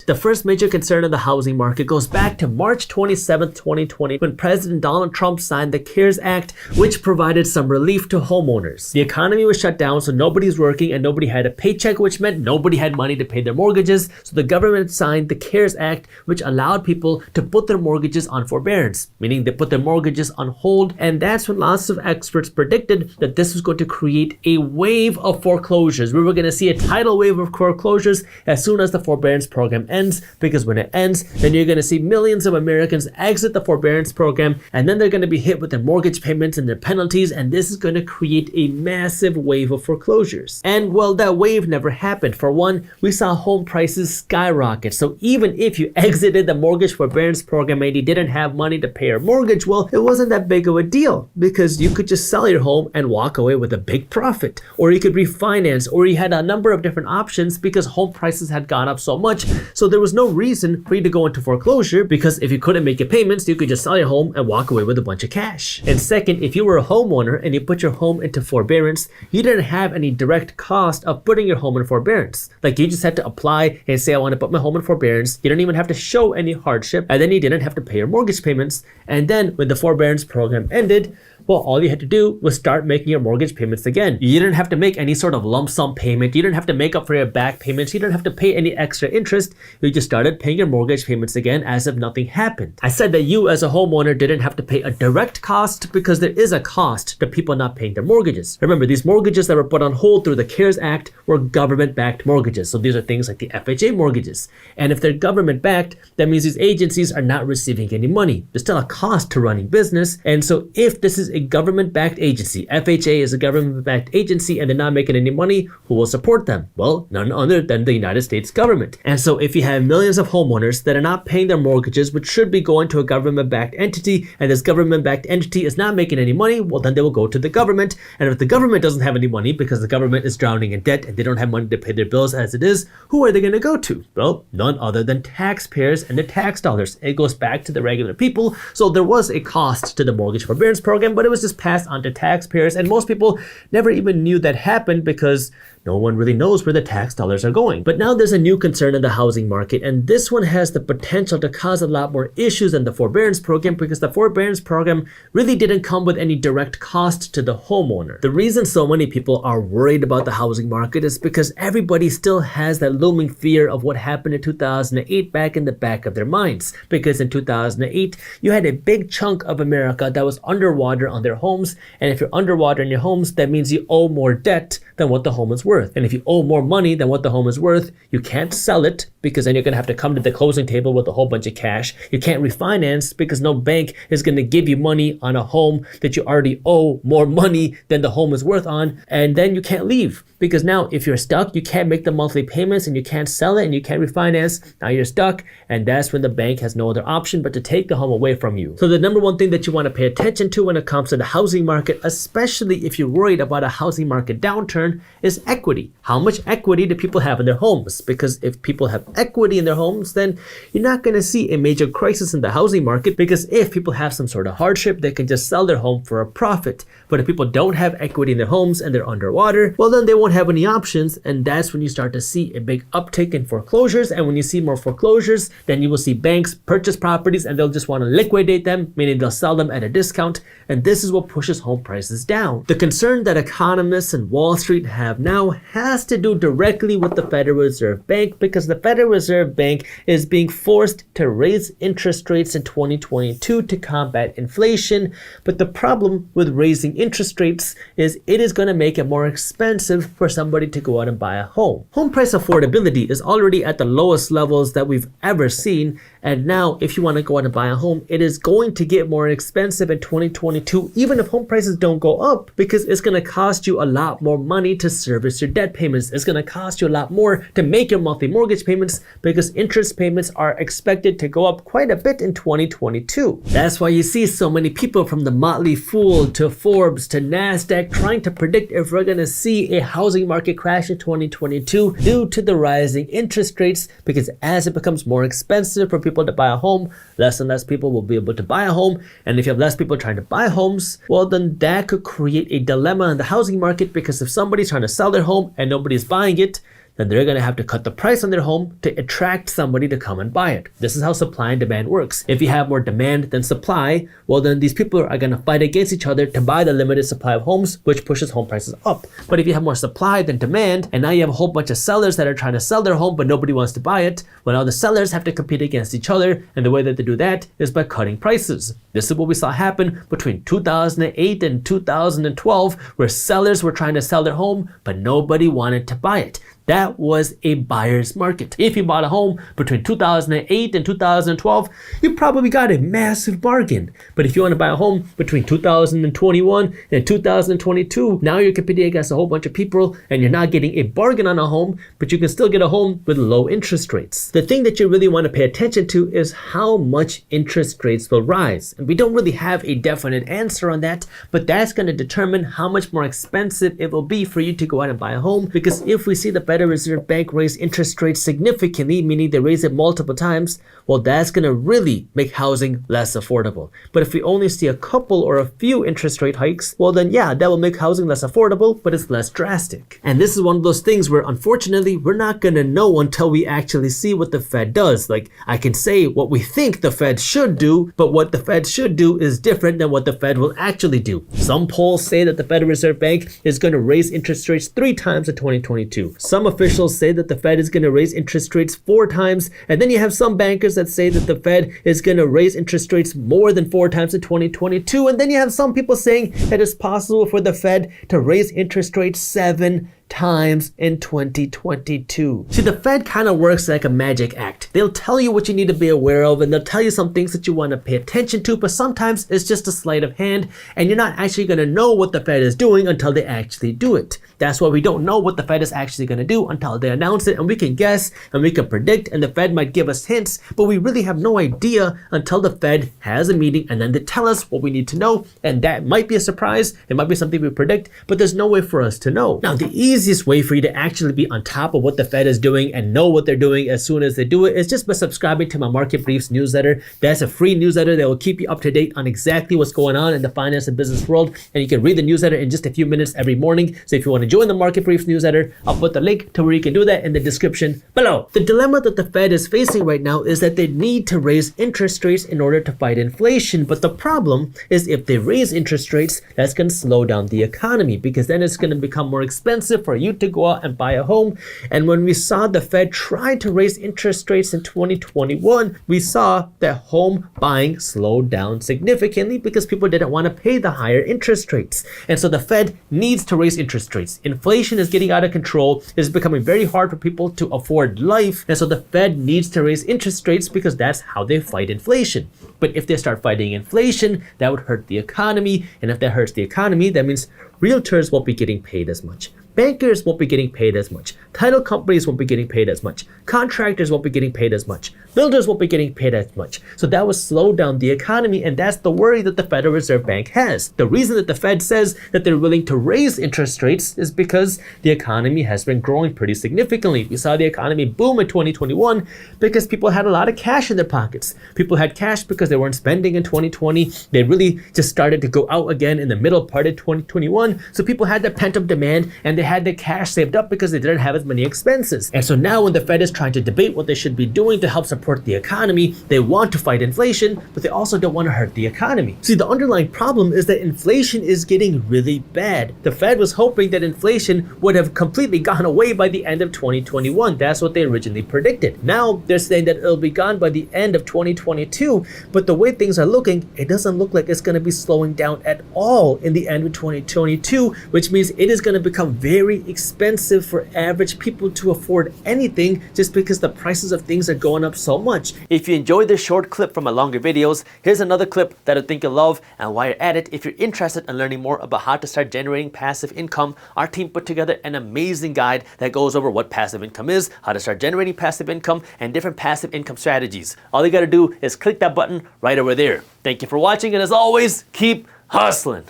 The first major concern in the housing market goes back to March 27, 2020, when President Donald Trump signed the CARES Act, which provided some relief to homeowners. The economy was shut down, so nobody's working and nobody had a paycheck, which meant nobody had money to pay their mortgages. So the government signed the CARES Act, which allowed people to put their mortgages on forbearance, meaning they put their mortgages on hold. And that's when lots of experts predicted that this was going to create a wave of foreclosures. We were going to see a tidal wave of foreclosures as soon as the forbearance program ends, because when it ends, then you're going to see millions of Americans exit the forbearance program, and then they're going to be hit with their mortgage payments and their penalties, and this is going to create a massive wave of foreclosures. And well, that wave never happened. For one, we saw home prices skyrocket. So even if you exited the mortgage forbearance program and you didn't have money to pay your mortgage, well, it wasn't that big of a deal, because you could just sell your home and walk away with a big profit, or you could refinance, or you had a number of different options because home prices had gone up so much. So there was no reason for you to go into foreclosure, because if you couldn't make your payments, you could just sell your home and walk away with a bunch of cash. And second, if you were a homeowner and you put your home into forbearance, you didn't have any direct cost of putting your home in forbearance. Like, you just had to apply and say, I want to put my home in forbearance. You don't even have to show any hardship, and then you didn't have to pay your mortgage payments. And then when the forbearance program ended, well, all you had to do was start making your mortgage payments again. You didn't have to make any sort of lump sum payment. You didn't have to make up for your back payments. You didn't have to pay any extra interest. You just started paying your mortgage payments again as if nothing happened. I said that you as a homeowner didn't have to pay a direct cost, because there is a cost to people not paying their mortgages. Remember, these mortgages that were put on hold through the CARES Act were government-backed mortgages. So these are things like the FHA mortgages. And if they're government-backed, that means these agencies are not receiving any money. There's still a cost to running business. And so if this is a government-backed agency, FHA is a government-backed agency, and they're not making any money, who will support them? Well, none other than the United States government. And so if you have millions of homeowners that are not paying their mortgages, which should be going to a government-backed entity, and this government-backed entity is not making any money, well, then they will go to the government. And if the government doesn't have any money because the government is drowning in debt and they don't have money to pay their bills as it is, who are they going to go to? Well, none other than taxpayers and the tax dollars. It goes back to the regular people. So there was a cost to the mortgage forbearance program, but it was just passed on to taxpayers, and most people never even knew that happened because no one really knows where the tax dollars are going. But now there's a new concern in the housing market, and this one has the potential to cause a lot more issues than the forbearance program, because the forbearance program really didn't come with any direct cost to the homeowner. The reason so many people are worried about the housing market is because everybody still has that looming fear of what happened in 2008 back in the back of their minds. Because in 2008, you had a big chunk of America that was underwater on their homes, and if you're underwater in your homes, that means you owe more debt than what the home is worth. And if you owe more money than what the home is worth, you can't sell it, because then you're going to have to come to the closing table with a whole bunch of cash. You can't refinance, because no bank is going to give you money on a home that you already owe more money than the home is worth on. And then you can't leave, because now if you're stuck, you can't make the monthly payments and you can't sell it and you can't refinance. Now you're stuck, and that's when the bank has no other option but to take the home away from you. So the number one thing that you want to pay attention to when it comes to the housing market, especially if you're worried about a housing market downturn, is equity. How much equity do people have in their homes? Because if people have equity in their homes, then you're not going to see a major crisis in the housing market, because if people have some sort of hardship, they can just sell their home for a profit. But if people don't have equity in their homes and they're underwater, well, then they won't have any options, and that's when you start to see a big uptick in foreclosures. And when you see more foreclosures, then you will see banks purchase properties and they'll just want to liquidate them, meaning they'll sell them at a discount, and this is what pushes home prices down. The concern that economists and Wall Street have now has to do directly with the Federal Reserve Bank, because the Federal Reserve Bank is being forced to raise interest rates in 2022 to combat inflation. But the problem with raising interest rates is it is going to make it more expensive for somebody to go out and buy a home. Home price affordability is already at the lowest levels that we've ever seen, and now if you want to go out and buy a home, it is going to get more expensive in 2022, even if home prices don't go up, because it's going to cost you a lot more money to service your debt payments. It's going to cost you a lot more to make your monthly mortgage payments, because interest payments are expected to go up quite a bit in 2022. That's why you see so many people from the Motley Fool to Forbes to NASDAQ trying to predict if we're going to see a housing market crash in 2022 due to the rising interest rates, because as it becomes more expensive for people to buy a home, less and less people will be able to buy a home. And if you have less people trying to buy homes, well, then that could create a dilemma in the housing market, because if somebody's trying to sell their home and nobody's buying it, then they're going to have to cut the price on their home to attract somebody to come and buy it. This is how supply and demand works. If you have more demand than supply, well, then these people are going to fight against each other to buy the limited supply of homes, which pushes home prices up. But if you have more supply than demand, and now you have a whole bunch of sellers that are trying to sell their home, but nobody wants to buy it, well, now the sellers have to compete against each other, and the way that they do that is by cutting prices. This is what we saw happen between 2008 and 2012, where sellers were trying to sell their home, but nobody wanted to buy it. That was a buyer's market. If you bought a home between 2008 and 2012, you probably got a massive bargain. But if you want to buy a home between 2021 and 2022, now you're competing against a whole bunch of people and you're not getting a bargain on a home, but you can still get a home with low interest rates. The thing that you really want to pay attention to is how much interest rates will rise. And we don't really have a definite answer on that, but that's going to determine how much more expensive it will be for you to go out and buy a home. Because if we see the Federal Reserve Bank raise interest rates significantly, meaning they raise it multiple times, well, that's going to really make housing less affordable. But if we only see a couple or a few interest rate hikes, well then yeah, that will make housing less affordable, but it's less drastic. And this is one of those things where unfortunately we're not going to know until we actually see what the Fed does. Like, I can say what we think the Fed should do, but what the Fed should do is different than what the Fed will actually do. Some polls say that the Federal Reserve Bank is going to raise interest rates 3 times in 2022. Some officials say that the Fed is going to raise interest rates 4 times, and then you have some bankers that say that the Fed is going to raise interest rates more than 4 times in 2022, and then you have some people saying that it's possible for the Fed to raise interest rates 7 times in 2022. See, the Fed kind of works like a magic act. They'll tell you what you need to be aware of, and they'll tell you some things that you want to pay attention to, but sometimes it's just a sleight of hand, and you're not actually going to know what the Fed is doing until they actually do it. That's why we don't know what the Fed is actually going to do until they announce it, and we can guess and we can predict, and the Fed might give us hints, but we really have no idea until the Fed has a meeting and then they tell us what we need to know, and that might be a surprise. It might be something we predict, but there's no way for us to know. Now, the easiest way for you to actually be on top of what the Fed is doing and know what they're doing as soon as they do it is just by subscribing to my Market Briefs newsletter. That's a free newsletter that will keep you up to date on exactly what's going on in the finance and business world, and you can read the newsletter in just a few minutes every morning. So if you want to join the Market Briefs newsletter, I'll put the link to where you can do that in the description below. The dilemma that the Fed is facing right now is that they need to raise interest rates in order to fight inflation, but the problem is if they raise interest rates, that's going to slow down the economy, because then it's going to become more expensive for you to go out and buy a home. And when we saw the Fed try to raise interest rates in 2021, we saw that home buying slowed down significantly because people didn't want to pay the higher interest rates. And so the Fed needs to raise interest rates. Inflation is getting out of control. It's becoming very hard for people to afford life. And so the Fed needs to raise interest rates because that's how they fight inflation. But if they start fighting inflation, that would hurt the economy. And if that hurts the economy, that means realtors won't be getting paid as much. Bankers won't be getting paid as much. Title companies won't be getting paid as much. Contractors won't be getting paid as much. Builders won't be getting paid as much. So that will slow down the economy, and that's the worry that the Federal Reserve Bank has. The reason that the Fed says that they're willing to raise interest rates is because the economy has been growing pretty significantly. We saw the economy boom in 2021 because people had a lot of cash in their pockets. People had cash because they weren't spending in 2020. They really just started to go out again in the middle part of 2021. So people had the pent-up demand, and they had the cash saved up because they didn't have as many expenses. And so now when the Fed is trying to debate what they should be doing to help support the economy, they want to fight inflation, but they also don't want to hurt the economy. See, the underlying problem is that inflation is getting really bad. The Fed was hoping that inflation would have completely gone away by the end of 2021. That's what they originally predicted. Now they're saying that it'll be gone by the end of 2022, but the way things are looking, it doesn't look like it's going to be slowing down at all in the end of 2022, which means it is going to become very expensive for average people to afford anything just because the prices of things are going up so much. If you enjoyed this short clip from my longer videos, here's another clip that I think you'll love. And while you're at it, if you're interested in learning more about how to start generating passive income, our team put together an amazing guide that goes over what passive income is, how to start generating passive income, and different passive income strategies. All you gotta do is click that button right over there. Thank you for watching, and as always, keep hustling.